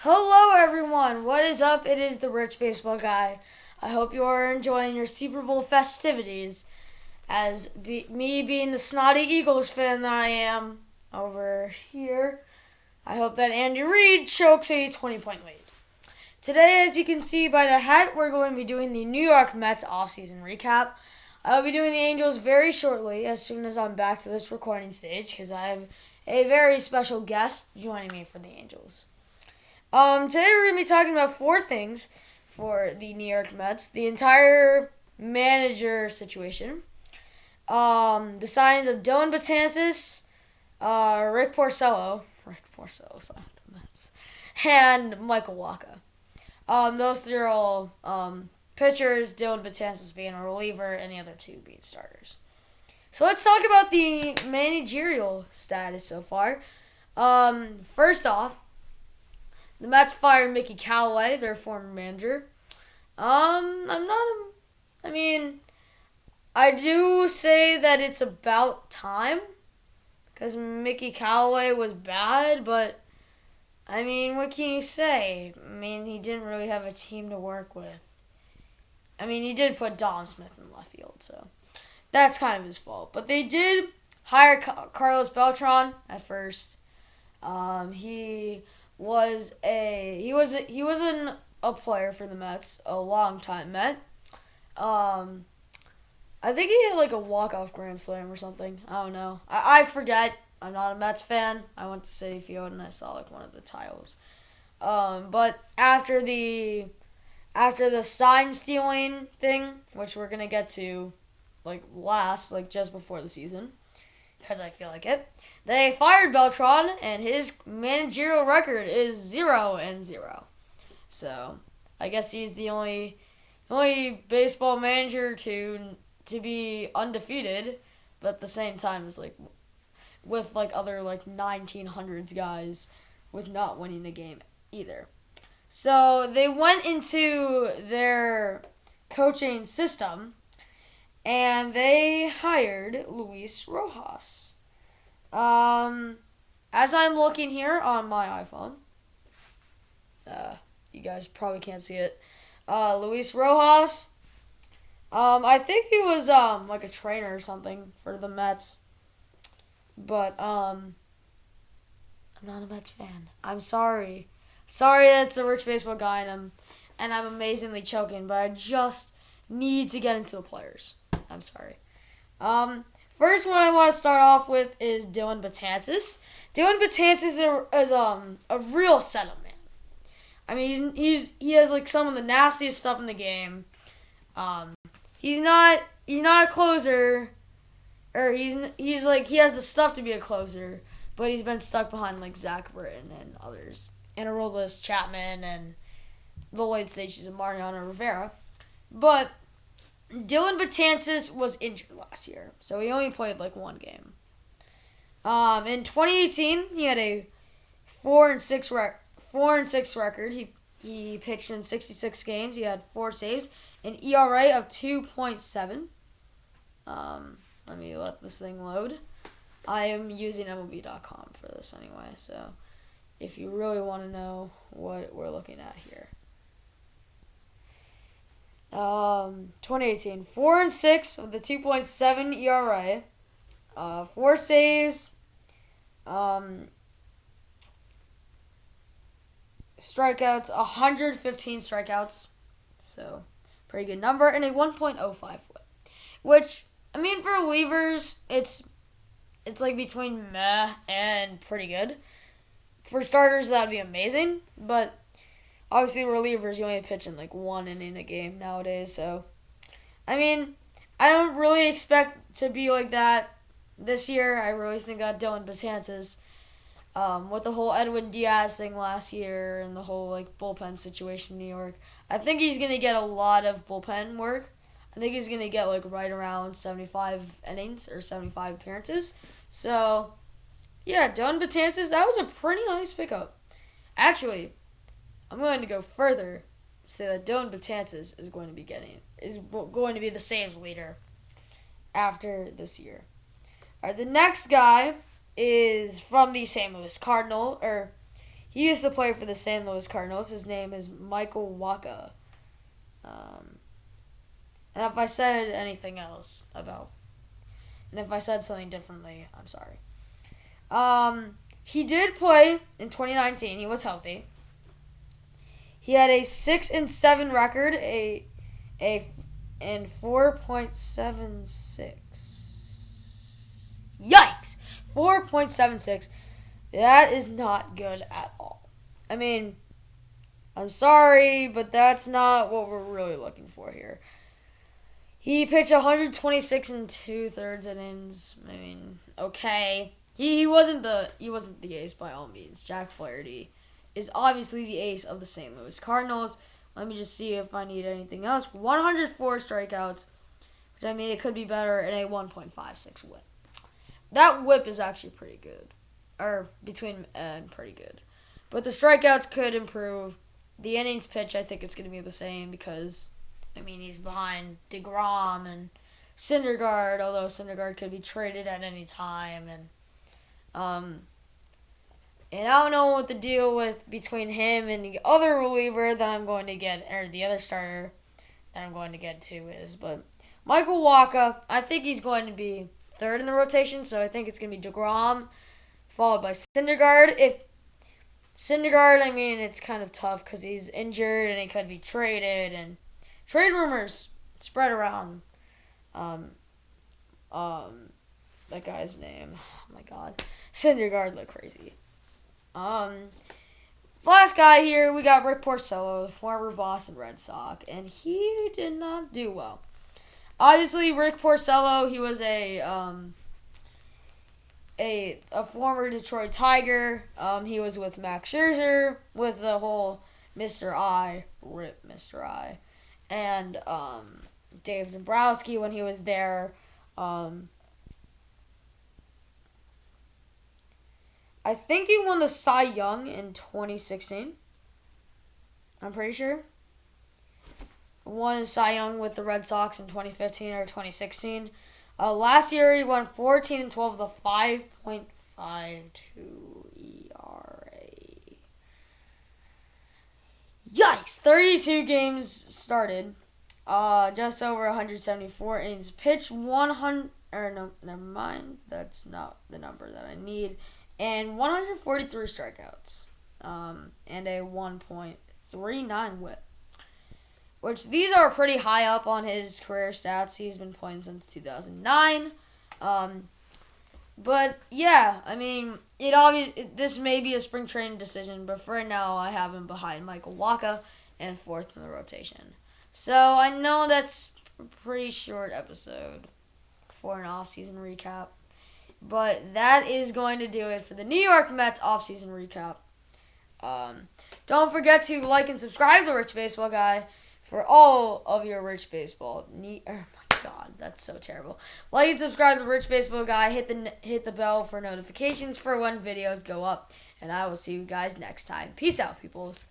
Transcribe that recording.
Hello, everyone. What is up? It is the Rich Baseball Guy. I hope you are enjoying your Super Bowl festivities. Me being the snotty Eagles fan that I am over here, I hope that Andy Reid chokes a 20-point lead. Today, as you can see by the hat, we're going to be doing the New York Mets offseason recap. I'll be doing the Angels very shortly, as soon as I'm back to this recording stage, because I have a very special guest joining me for the Angels. Today we're going to be talking about four things for the New York Mets. The entire manager situation. The signings of Dellin Betances, Rick Porcello, signed with the Mets, and Michael Wacha. Those three are all pitchers, Dellin Betances being a reliever, and the other two being starters. So let's talk about the managerial status so far. First off, the Mets fired Mickey Callaway, their former manager. I do say that it's about time, because Mickey Callaway was bad, but, what can you say? He didn't really have a team to work with. He did put Dom Smith in left field, so that's kind of his fault. But they did hire Carlos Beltran at first. He was a player for the Mets, a long time Met. I think he had a walk-off grand slam or something. I don't know. I forget. I'm not a Mets fan. I went to Citi Field and I saw one of the tiles. But after the sign stealing thing, which we're gonna get to last, just before the season, because I feel like it. They fired Beltran, and his managerial record is 0-0. So, I guess he's the only baseball manager to be undefeated, but at the same time is with other 1900s guys with not winning a game either. So, they went into their coaching system, and they hired Luis Rojas. As I'm looking here on my iPhone, you guys probably can't see it. Luis Rojas, I think he was, a trainer or something for the Mets. But, I'm not a Mets fan. I'm sorry. Sorry that's a Rich Baseball Guy, and I'm amazingly choking, but I just need to get into the players. I'm sorry. First one I want to start off with is Dellin Betances. Dellin Betances is a real setup man. He has some of the nastiest stuff in the game. He's not a closer, or he has the stuff to be a closer, but he's been stuck behind Zach Britton and others, and Aroldis Chapman and the late stages of Mariano Rivera. But Dellin Betances was injured last year, so he only played one game. In 2018, he had a 4-6 record. He pitched in 66 games. He had 4 saves, an ERA of 2.7. Let me let this thing load. I am using MLB.com for this anyway, so if you really want to know what we're looking at here. 2018, 4-6 with a 2.7 ERA, 4 saves, strikeouts, 115 strikeouts, so pretty good number, and a 1.05 whip, which, for relievers, it's between meh and pretty good. For starters, that would be amazing, but obviously, relievers, you only pitch in 1 inning a game nowadays, so I don't really expect to be like that this year. I really think that Dellin Betances, with the whole Edwin Diaz thing last year and the whole bullpen situation in New York, I think he's gonna get a lot of bullpen work. I think he's gonna get right around 75 innings or 75 appearances. So, yeah, Dellin Betances, that was a pretty nice pickup. Actually, I'm going to go further and say that Dellin Betances is going to be the saves leader after this year. All right, the next guy is from the St. Louis Cardinals, He used to play for the St. Louis Cardinals. His name is Michael Wacha. And if I said anything else and if I said something differently, I'm sorry. He did play in 2019. He was healthy. He had a 6-7 record, and 4.76. Yikes! 4.76. That is not good at all. I mean, I'm sorry, but that's not what we're really looking for here. He pitched 126 and 2/3 innings. I mean, okay. He wasn't the ace by all means. Jack Flaherty is obviously the ace of the St. Louis Cardinals. Let me just see if I need anything else. 104 strikeouts, which I mean it could be better, and a 1.56 whip. That whip is actually pretty good, or between and pretty good. But the strikeouts could improve. The innings pitch, I think it's going to be the same because, I mean, he's behind DeGrom and Syndergaard, although Syndergaard could be traded at any time. And I don't know what the deal with between him and the other reliever that I'm going to get, or the other starter that I'm going to get to is. But Michael Wacha, I think he's going to be third in the rotation, so I think it's going to be DeGrom, followed by Syndergaard. If Syndergaard, I mean, it's kind of tough because he's injured and he could be traded, and trade rumors spread around. That guy's name. Oh my God, Syndergaard looked crazy. Last guy here, we got Rick Porcello, the former Boston Red Sox, and he did not do well. Obviously, Rick Porcello, he was a former Detroit Tiger. He was with Max Scherzer, with the whole Mr. I, Rip Mr. I, and Dave Dombrowski when he was there. I think he won the Cy Young in 2016. I'm pretty sure. Won his Cy Young with the Red Sox in 2015 or 2016. Last year he won 14-12 with a 5.52 ERA. Yikes! 32 games started. Just over 174 innings pitched. 100. Or no, never mind. That's not the number that I need. And 143 strikeouts. And a 1.39 whip. Which these are pretty high up on his career stats. He's been playing since 2009. But yeah, I mean, this may be a spring training decision, but for now I have him behind Michael Wacha and fourth in the rotation. So I know that's a pretty short episode for an offseason recap. But that is going to do it for the New York Mets offseason recap. Don't forget to like and subscribe to the Rich Baseball Guy for all of your Rich Baseball. Oh my God, that's so terrible. Like and subscribe to the Rich Baseball Guy. Hit the bell for notifications for when videos go up. And I will see you guys next time. Peace out, peoples.